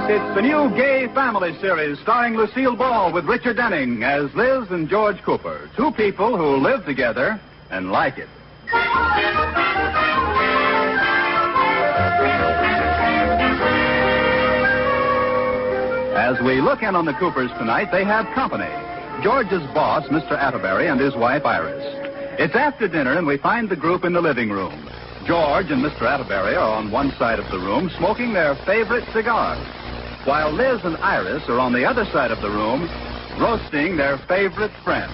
It's the new gay family series starring Lucille Ball with Richard Denning as Liz and George Cooper, two people who live together and like it. As we look in on the Coopers tonight, they have company. George's boss, Mr. Atterbury, and his wife, Iris. It's after dinner, and we find the group in the living room. George and Mr. Atterbury are on one side of the room smoking their favorite cigars, while Liz and Iris are on the other side of the room roasting their favorite friend.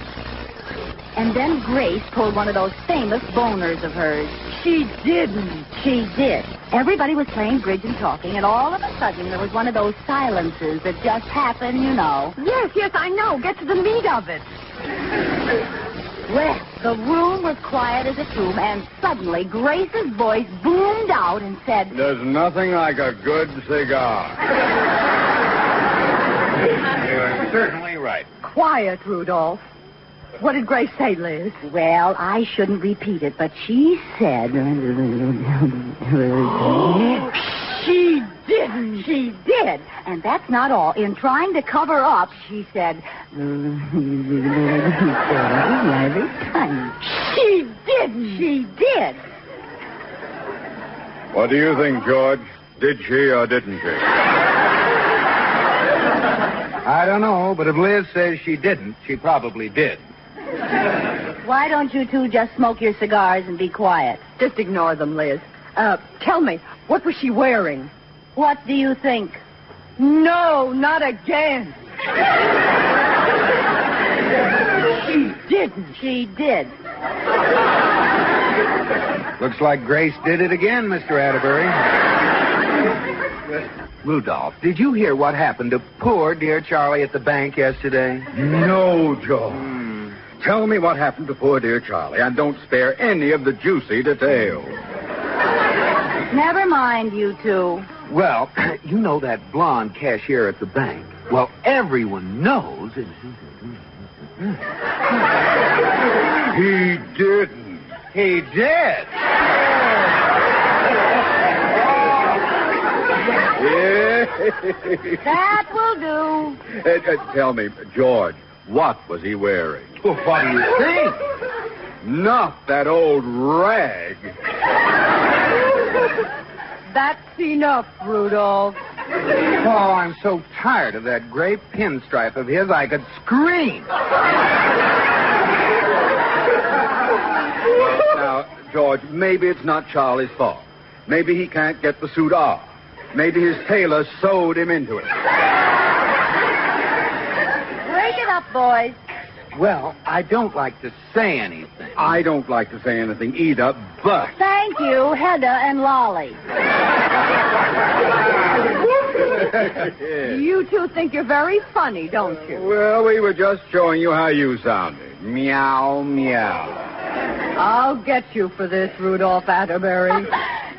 And then Grace pulled one of those famous boners of hers. She didn't. She did. Everybody was playing bridge and talking, and all of a sudden there was one of those silences that just happen, you know. Yes, I know. Get to the meat of it. Well, the room was quiet as a tomb, and suddenly Grace's voice boomed out and said, "There's nothing like a good cigar." You're certainly right. Quiet, Rudolph. What did Grace say, Liz? Well, I shouldn't repeat it, but she said... She didn't. She did. And that's not all. In trying to cover up, she said... She didn't. She did. What do you think, George? Did she or didn't she? I don't know, but if Liz says she didn't, she probably did. Why don't you two just smoke your cigars and be quiet? Just ignore them, Liz. Tell me, what was she wearing? What do you think? No, not again. She didn't. She did. Looks like Grace did it again, Mr. Atterbury. Rudolph, did you hear what happened to poor dear Charlie at the bank yesterday? No, George. Tell me what happened to poor dear Charlie, and don't spare any of the juicy details. Never mind, you two. Well, you know that blonde cashier at the bank. Well, everyone knows it. He didn't. He did. That will do. Tell me, George, what was he wearing? Well, what do you think? Not that old rag. That's enough, Rudolph. Oh, I'm so tired of that gray pinstripe of his, I could scream. Now, George, maybe it's not Charlie's fault. Maybe he can't get the suit off. Maybe his tailor sewed him into it. Break it up, boys. Well, I don't like to say anything. I don't like to say anything either, but... Thank you, Hedda and Lolly. You two think you're very funny, don't you? Well, we were just showing you how you sounded. Meow, meow. I'll get you for this, Rudolph Atterbury.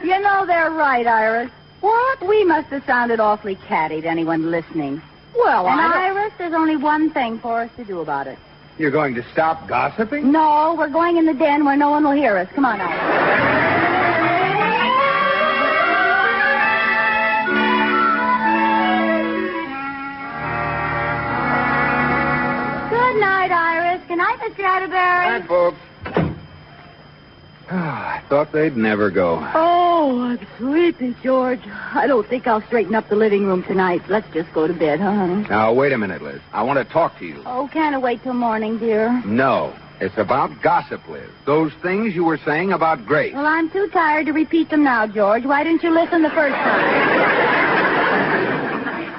You know they're right, Iris. What? We must have sounded awfully catty to anyone listening. Well, and Iris, there's only one thing for us to do about it. You're going to stop gossiping? No, we're going in the den where no one will hear us. Come on, Iris. Good night, Iris. Good night, Mr. Atterbury. Night, folks. I thought they'd never go. Oh, I'm sleepy, George. I don't think I'll straighten up the living room tonight. Let's just go to bed, huh, honey? Now, wait a minute, Liz. I want to talk to you. Oh, can't I wait till morning, dear? No. It's about gossip, Liz. Those things you were saying about Grace. Well, I'm too tired to repeat them now, George. Why didn't you listen the first time?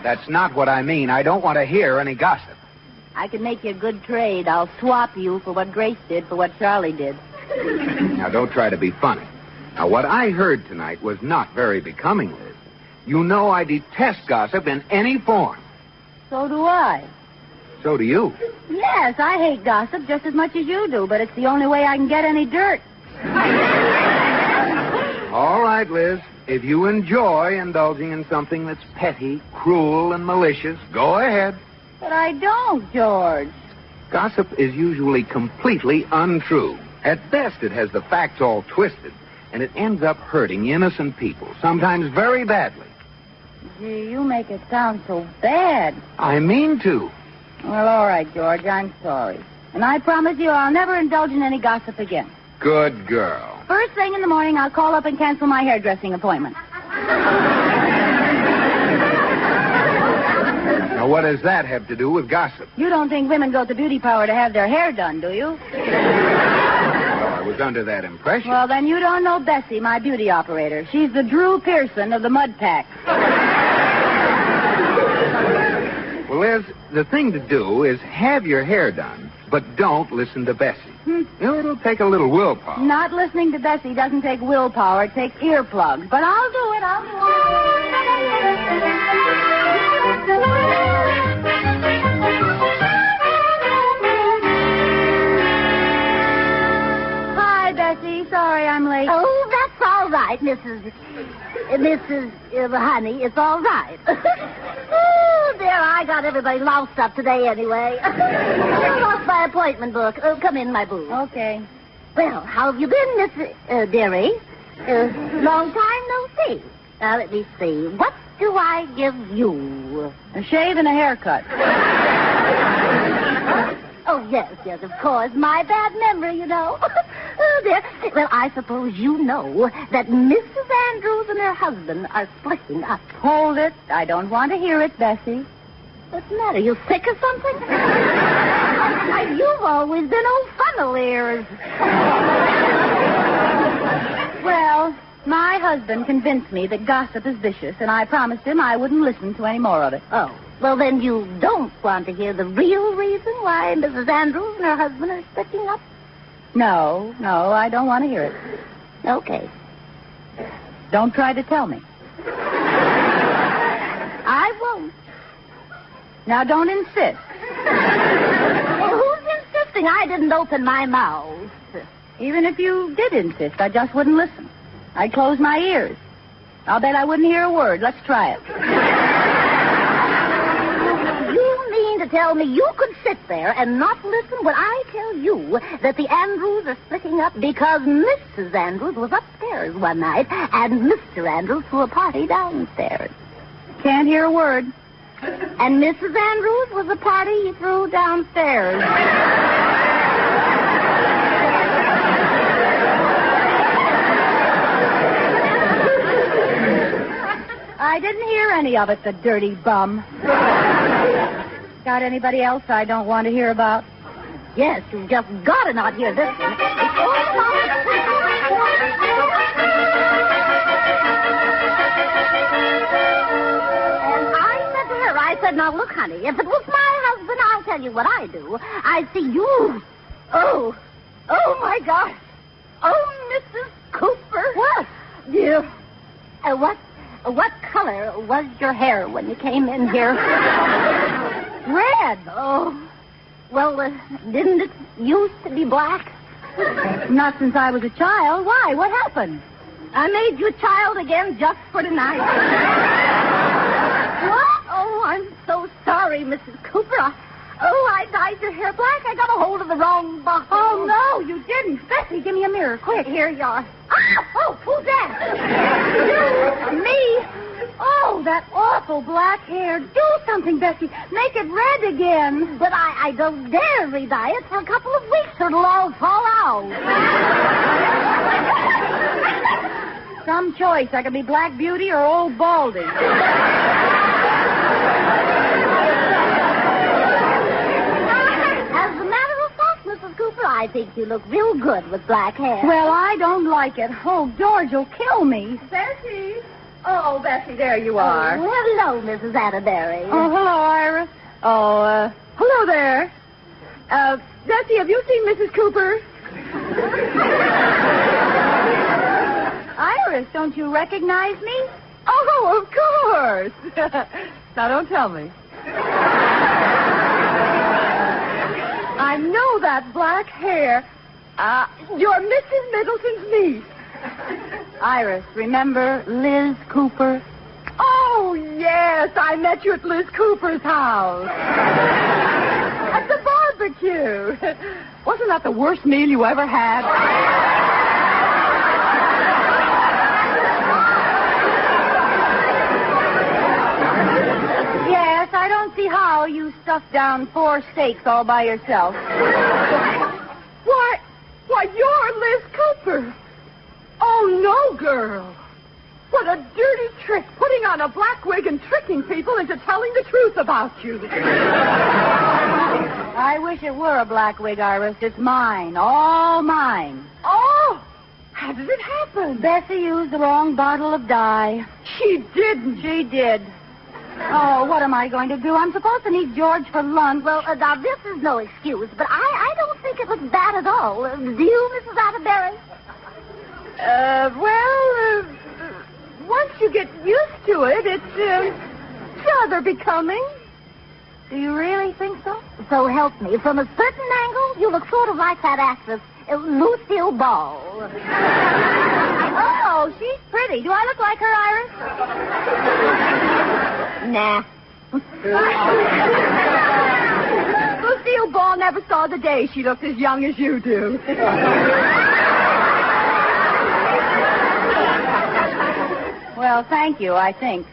That's not what I mean. I don't want to hear any gossip. I can make you a good trade. I'll swap you for what Grace did for what Charlie did. Now, don't try to be funny. Now, what I heard tonight was not very becoming, Liz. You know I detest gossip in any form. So do I. So do you. Yes, I hate gossip just as much as you do, but it's the only way I can get any dirt. All right, Liz. If you enjoy indulging in something that's petty, cruel, and malicious, go ahead. But I don't, George. Gossip is usually completely untrue. At best, it has the facts all twisted, and it ends up hurting innocent people, sometimes very badly. Gee, you make it sound so bad. I mean to. Well, all right, George, I'm sorry. And I promise you I'll never indulge in any gossip again. Good girl. First thing in the morning, I'll call up and cancel my hairdressing appointment. Now, what does that have to do with gossip? You don't think women go to beauty parlor to have their hair done, do you? Well, I was under that impression. Well, then you don't know Bessie, my beauty operator. She's the Drew Pearson of the mud pack. Well, Liz, the thing to do is have your hair done, but don't listen to Bessie. It'll take a little willpower. Not listening to Bessie doesn't take willpower. It takes earplugs. But I'll do it. Hi, Bessie. Sorry I'm late. Oh, that's all right, Mrs. Honey. It's all right. Oh, dear, I got everybody loused up today anyway. I lost my appointment book. Come in my booth. Okay. Well, how have you been, Miss Dearie? Long time no see. Now, let me see. What do I give you? A shave and a haircut. Oh, yes, of course. My bad memory, you know. Oh, dear. Well, I suppose you know that Mrs. Andrews and her husband are splitting up. Hold it. I don't want to hear it, Bessie. What's the matter? You sick or something? You've always been old funnel ears. Well, my husband convinced me that gossip is vicious, and I promised him I wouldn't listen to any more of it. Oh. Well, then you don't want to hear the real reason why Mrs. Andrews and her husband are splitting up? No, I don't want to hear it. Okay. Don't try to tell me. I won't. Now, don't insist. Well, who's insisting? I didn't open my mouth. Even if you did insist, I just wouldn't listen. I'd close my ears. I'll bet I wouldn't hear a word. Let's try it. To tell me you could sit there and not listen when I tell you that the Andrews are splitting up because Mrs. Andrews was upstairs one night and Mr. Andrews threw a party downstairs. Can't hear a word. And Mrs. Andrews was the party he threw downstairs. I didn't hear any of it, the dirty bum. Got anybody else I don't want to hear about? Yes, you've just got to not hear this one. It's all about... And I said, now look, honey, if it was my husband, I'll tell you what I do. I see you. Oh my gosh. Oh, Mrs. Cooper. What? You. What color was your hair when you came in here? Red. Oh. Well, didn't it used to be black? Not since I was a child. Why? What happened? I made you a child again just for tonight. What? Oh, I'm so sorry, Mrs. Cooper. I dyed your hair black. I got a hold of the wrong bottle. Oh, no, you didn't. Bessie, give me a mirror, quick. Here you are. Oh, who's that? You. Me. Oh, that awful black hair. Do something, Bessie. Make it red again. But I don't dare re-dye it for a couple of weeks or it'll all fall out. Some choice. I could be Black Beauty or Old Baldy. I think you look real good with black hair. Well, I don't like it. Oh, George will kill me. Bessie. Oh, Bessie, there you are. Oh, hello, Mrs. Atterbury. Oh, hello, Iris. Oh, hello there. Bessie, have you seen Mrs. Cooper? Iris, don't you recognize me? Oh, of course. Now, don't tell me. I know that black hair. You're Mrs. Middleton's niece. Iris, remember Liz Cooper? Oh, yes. I met you at Liz Cooper's house. At the barbecue. Wasn't that the worst meal you ever had? stuff down 4 steaks all by yourself. Why, you're Liz Cooper. Oh, no, girl. What a dirty trick, putting on a black wig and tricking people into telling the truth about you. I wish it were a black wig, Iris. It's mine. All mine. Oh, how did it happen? Bessie used the wrong bottle of dye. She didn't. She did. Oh, what am I going to do? I'm supposed to meet George for lunch. Well, now, this is no excuse, but I don't think it looks bad at all. Do you, Mrs. Atterbury? Once you get used to it, it's rather becoming. Do you really think so? So help me. From a certain angle, you look sort of like that actress, Lucille Ball. Oh, she's pretty. Do I look like her, Iris? Nah. Lucille Ball never saw the day she looked as young as you do. Well, thank you, I think.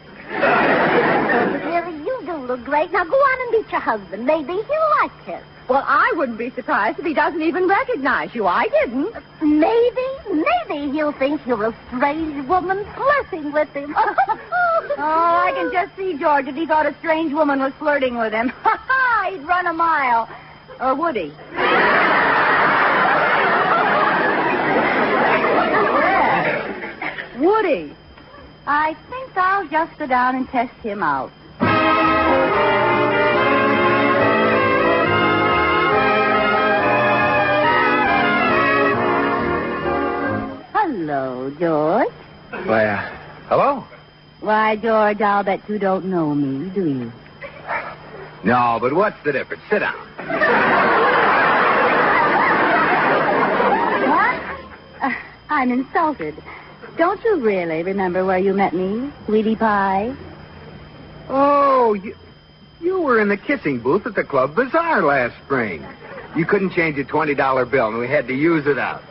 Really, you do look great. Now go on and meet your husband. Maybe he'll like it. Well, I wouldn't be surprised if he doesn't even recognize you. I didn't. Maybe he'll think you're a strange woman flirting with him. Oh, I can just see George if he thought a strange woman was flirting with him. He'd run a mile. Or would he? Would he? I think I'll just go down and test him out. Hello, George. Why, hello? Why, George, I'll bet you don't know me, do you? No, but what's the difference? Sit down. What? I'm insulted. Don't you really remember where you met me, sweetie pie? Oh, you were in the kissing booth at the Club Bazaar last spring. You couldn't change a $20 bill, and we had to use it up.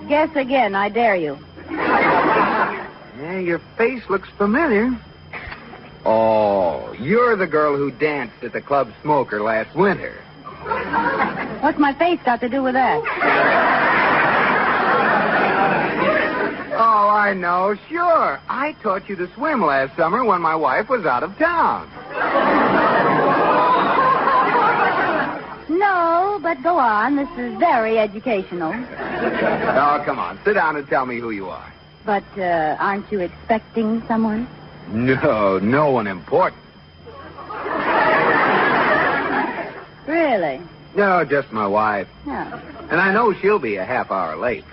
Guess again, I dare you. Yeah, your face looks familiar. Oh, you're the girl who danced at the Club Smoker last winter. What's my face got to do with that? Oh, I know, sure. I taught you to swim last summer when my wife was out of town. No, but go on. This is very educational. Oh, come on. Sit down and tell me who you are. But aren't you expecting someone? No one important. Really? No, just my wife. No. And I know she'll be a half hour late.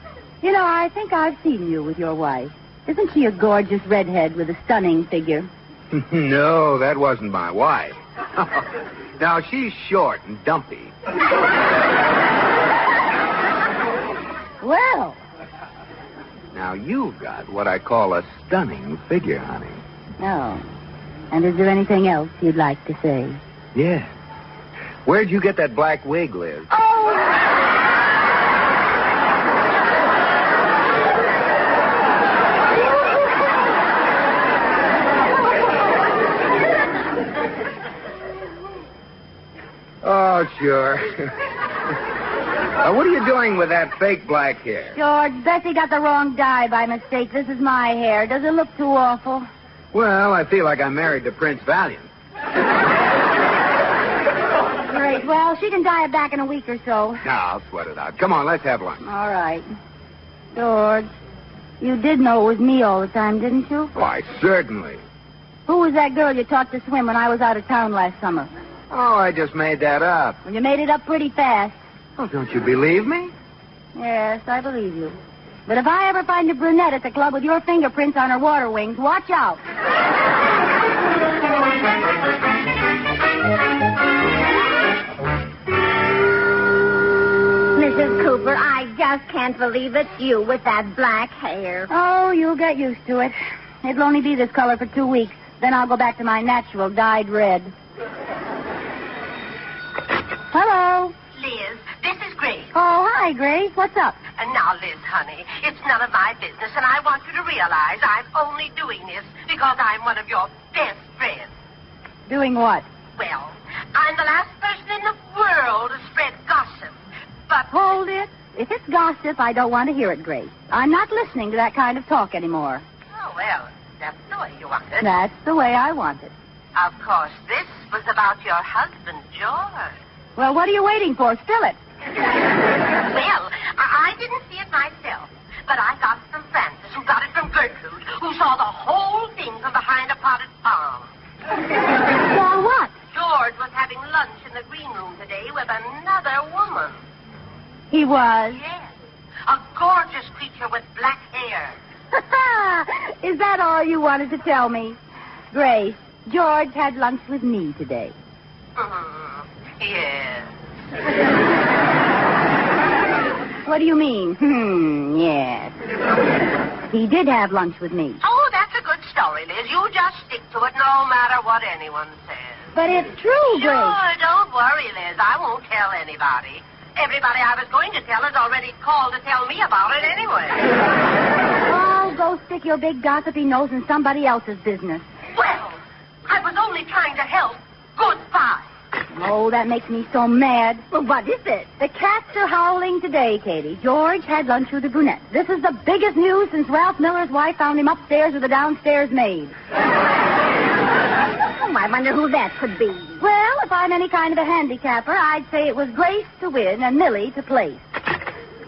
You know, I think I've seen you with your wife. Isn't she a gorgeous redhead with a stunning figure? No, that wasn't my wife. Now, she's short and dumpy. Well. Now, you've got what I call a stunning figure, honey. Oh. And is there anything else you'd like to say? Yeah. Where'd you get that black wig, Liz? Oh, sure. What are you doing with that fake black hair? George, Bessie got the wrong dye by mistake. This is my hair. Does it look too awful? Well, I feel like I'm married to Prince Valiant. Great. Well, she can dye it back in a week or so. No, I'll sweat it out. Come on, let's have lunch. All right. George, you did know it was me all the time, didn't you? Why, certainly. Who was that girl you taught to swim when I was out of town last summer? Oh, I just made that up. Well, you made it up pretty fast. Oh, don't you believe me? Yes, I believe you. But if I ever find a brunette at the club with your fingerprints on her water wings, watch out. Mrs. Cooper, I just can't believe it's you with that black hair. Oh, you'll get used to it. It'll only be this color for 2 weeks. Then I'll go back to my natural dyed red. Hello. Liz, this is Grace. Oh, hi, Grace. What's up? And now, Liz, honey, it's none of my business, and I want you to realize I'm only doing this because I'm one of your best friends. Doing what? Well, I'm the last person in the world to spread gossip, but... Hold it. If it's gossip, I don't want to hear it, Grace. I'm not listening to that kind of talk anymore. Oh, well, that's the way you want it. That's the way I want it. Of course, this was about your husband, George. Well, what are you waiting for? Spill it. Well, I didn't see it myself, but I got it from Francis, who got it from Gertrude, who saw the whole thing from behind a potted palm. Saw what? George was having lunch in the green room today with another woman. He was? Yes, a gorgeous creature with black hair. Is that all you wanted to tell me? Grace, George had lunch with me today. Yes. What do you mean? Yes. He did have lunch with me. Oh, that's a good story, Liz. You just stick to it no matter what anyone says. But it's true, Grace. Sure, don't worry, Liz. I won't tell anybody. Everybody I was going to tell has already called to tell me about it anyway. Oh, go stick your big gossipy nose in somebody else's business. Well, I was only trying to help. Goodbye. Oh, that makes me so mad. Well, what is it? The cats are howling today, Katie. George had lunch with the brunette. This is the biggest news since Ralph Miller's wife found him upstairs with a downstairs maid. Oh, I wonder who that could be. Well, if I'm any kind of a handicapper, I'd say it was Grace to win and Millie to place.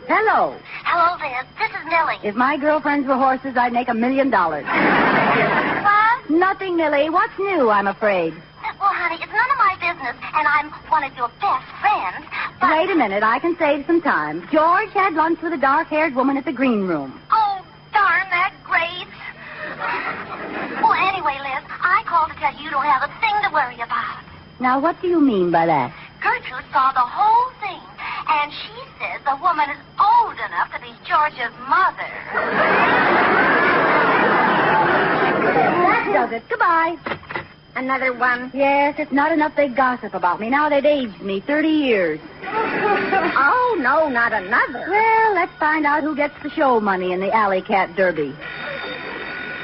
Hello. Hello, Liz. This is Millie. If my girlfriends were horses, I'd make $1 million. What? Nothing, Millie. What's new, I'm afraid? Well, honey, it's none of my business, and I'm one of your best friends, but... Wait a minute. I can save some time. George had lunch with a dark-haired woman at the green room. Oh, darn that Grace. Well, anyway, Liz, I called to tell you don't have a thing to worry about. Now, what do you mean by that? Gertrude saw the whole thing, and she says the woman is old enough to be George's mother. That does it. Goodbye. Another one? Yes, it's not enough they gossip about me. Now they've aged me 30 years. Oh, no, not another. Well, let's find out who gets the show money in the Alley Cat Derby.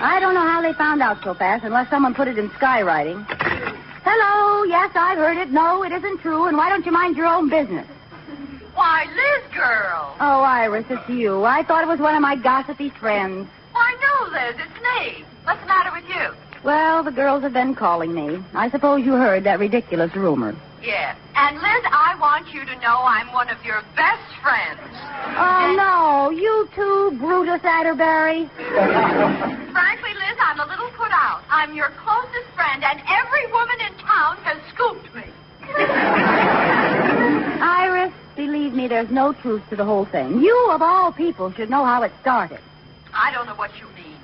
I don't know how they found out so fast unless someone put it in skywriting. Hello, yes, I've heard it. No, it isn't true, and why don't you mind your own business? Why, Liz, girl. Oh, Iris, it's you. I thought it was one of my gossipy friends. Why, no, Liz, it's me. What's the matter with you? Well, the girls have been calling me. I suppose you heard that ridiculous rumor. Yeah. And, Liz, I want you to know I'm one of your best friends. Oh, no. You too, Brutus Atterbury. Frankly, Liz, I'm a little put out. I'm your closest friend, and every woman in town has scooped me. Iris, believe me, there's no truth to the whole thing. You, of all people, should know how it started. I don't know what you mean.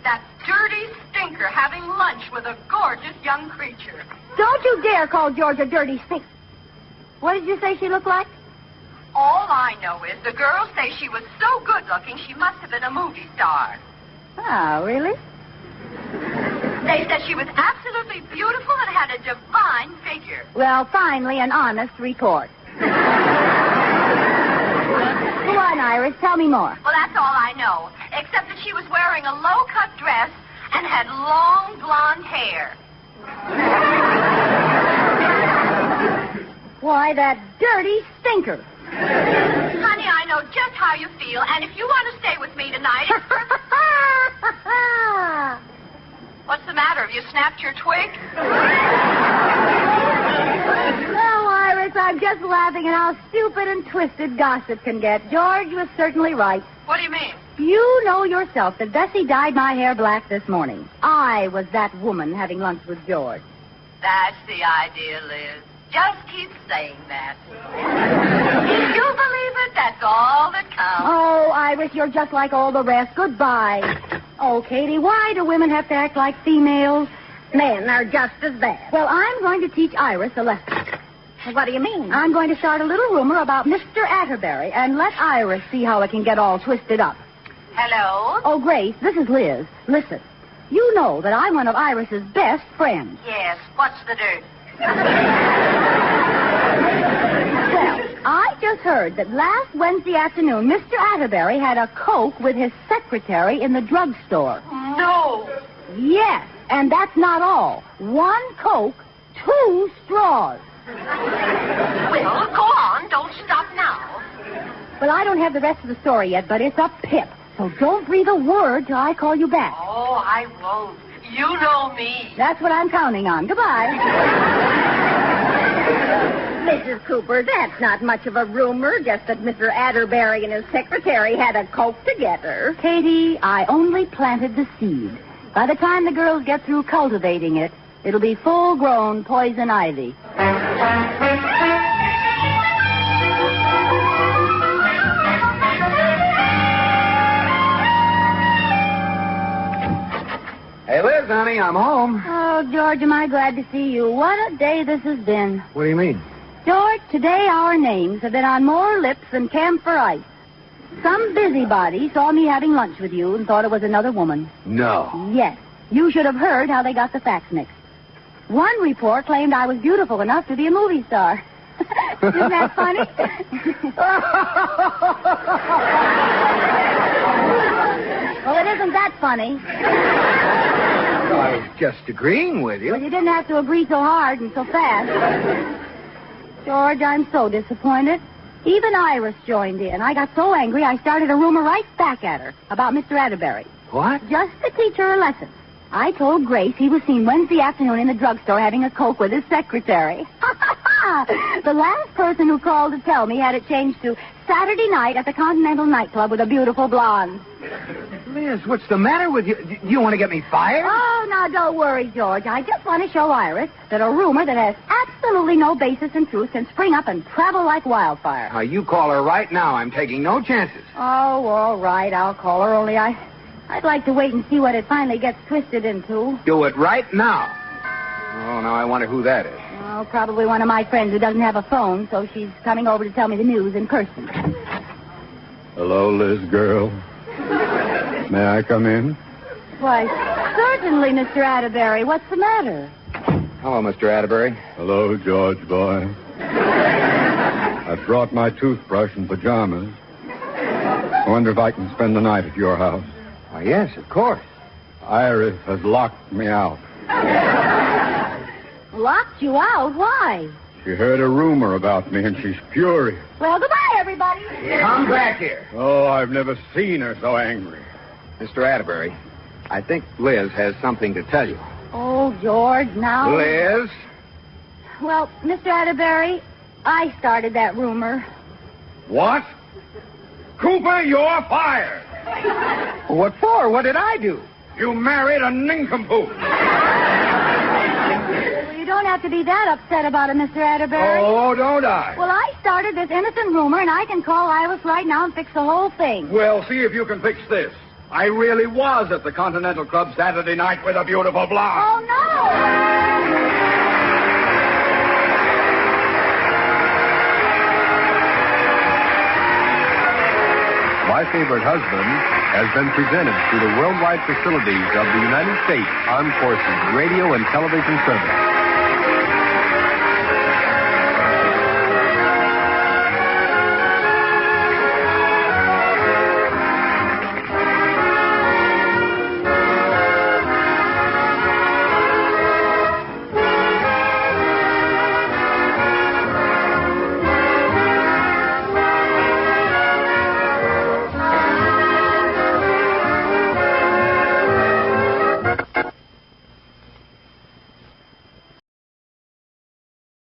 That dirty stinker having lunch with a gorgeous young creature. Don't you dare call George a dirty stink. What did you say she looked like? All I know is the girls say she was so good-looking she must have been a movie star. Oh, really? They said she was absolutely beautiful and had a divine figure. Well, finally, an honest report. Go on, Iris. Tell me more. Well, that's all I know, except that she was wearing a low-cut dress and had long blonde hair. Why, that dirty stinker. Honey, I know just how you feel, and if you want to stay with me tonight... What's the matter? Have you snapped your twig? No, Iris, I'm just laughing at how stupid and twisted gossip can get. George was certainly right. What do you mean? You know yourself that Bessie dyed my hair black this morning. I was that woman having lunch with George. That's the idea, Liz. Just keep saying that. If you believe it, that's all that counts. Oh, Iris, you're just like all the rest. Goodbye. Oh, Katie, why do women have to act like females? Men are just as bad. Well, I'm going to teach Iris a lesson. What do you mean? I'm going to start a little rumor about Mr. Atterbury and let Iris see how it can get all twisted up. Hello? Oh, Grace, this is Liz. Listen, you know that I'm one of Iris's best friends. Yes. What's the dirt? Well, I just heard that last Wednesday afternoon, Mr. Atterbury had a Coke with his secretary in the drugstore. No. Yes, and that's not all. 1 Coke, 2 straws. Well, go on. Don't stop now. Well, I don't have the rest of the story yet, but it's a pip. So don't breathe a word till I call you back. Oh, I won't. You know me. That's what I'm counting on. Goodbye. Mrs. Cooper, that's not much of a rumor, just that Mr. Atterbury and his secretary had a Coke together. Katie, I only planted the seed. By the time the girls get through cultivating it, it'll be full-grown poison ivy. Hey, Liz, honey, I'm home. Oh, George, am I glad to see you. What a day this has been. What do you mean? George, today our names have been on more lips than camphor ice. Some busybody saw me having lunch with you and thought it was another woman. No. Yes. You should have heard how they got the facts mixed. One report claimed I was beautiful enough to be a movie star. Isn't that funny? Well, it isn't that funny. I was just agreeing with you. Well, you didn't have to agree so hard and so fast. George, I'm so disappointed. Even Iris joined in. I got so angry I started a rumor right back at her about Mr. Atterbury. What? Just to teach her a lesson. I told Grace he was seen Wednesday afternoon in the drugstore having a Coke with his secretary. The last person who called to tell me had it changed to Saturday night at the Continental nightclub with a beautiful blonde. Liz, what's the matter with you? Do you want to get me fired? Oh, now, don't worry, George. I just want to show Iris that a rumor that has absolutely no basis in truth can spring up and travel like wildfire. Now, you call her right now. I'm taking no chances. Oh, all right. I'll call her, only I'd like to wait and see what it finally gets twisted into. Do it right now. Oh, now I wonder who that is. Oh, probably one of my friends who doesn't have a phone, so she's coming over to tell me the news in person. Hello, Liz girl. May I come in? Why, certainly, Mr. Atterbury. What's the matter? Hello, Mr. Atterbury. Hello, George boy. I brought my toothbrush and pajamas. I wonder if I can spend the night at your house. Why, yes, of course. Iris has locked me out. Locked you out? Why? She heard a rumor about me, and she's furious. Well, goodbye, everybody. Come back here. Oh, I've never seen her so angry. Mr. Atterbury, I think Liz has something to tell you. Oh, George, now... Liz? Well, Mr. Atterbury, I started that rumor. What? Cooper, you're fired. What for? What did I do? You married a nincompoop. Well, you don't have to be that upset about it, Mr. Atterbury. Oh, don't I? Well, I started this innocent rumor, and I can call Iris right now and fix the whole thing. Well, see if you can fix this. I really was at the Continental Club Saturday night with a beautiful blonde. Oh, no! My Favorite Husband has been presented through the worldwide facilities of the United States Armed Forces Radio and Television Service.